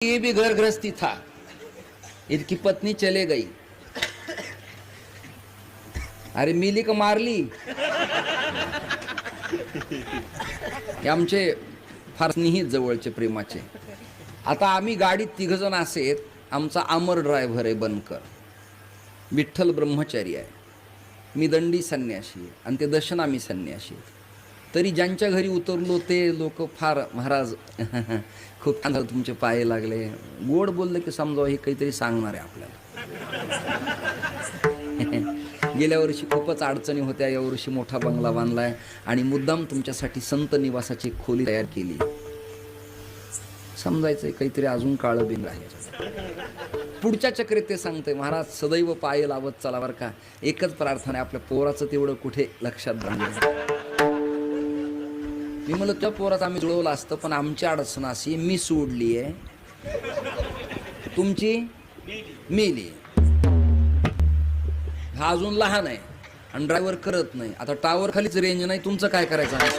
ये भी घर गृहस्थी था, इनकी पत्नी चले गई। अरे मिली का मारली? हे आमचे फार स्नेहित जवळचे प्रेमाचे। आता आम्ही गाडीत तिघजण असेत, आमचा अमर ड्रायव्हर आहे बनकर, विठ्ठल ब्रह्मचारी आहे, मी दंडी संन्यासी आहे आणि ते दशनामी संन्यासी आहेत। तरी ज्यांच्या घरी उतरलो ते लोक फार महाराज खूप छान तुमचे पाय लागले, गोड बोलले की समजावं हे काहीतरी सांगणार आहे आपल्याला। गेल्या वर्षी खूपच अडचणी होत्या, या वर्षी मोठा बंगला बांधलाय आणि मुद्दाम तुमच्यासाठी संत निवासाची खोली तयार केली। समजायचंय काहीतरी अजून काळं बिन आहे। पुढच्या चक्रेत ते सांगतंय, महाराज सदैव पाय लावत चला बरं का, एकच प्रार्थना आहे आपल्या पोराचं तेवढं कुठे लक्षात राहणार। मी म्हणलं त्या पोरात आम्ही जुळवलं असतं, पण आमची अडचण अशी मी सोडली आहे, तुमची मेली। हा अजून लहान आहे आणि ड्रायव्हर करत नाही, आता टावर खालीच रेंज नाही, तुमचं काय करायचं आहे?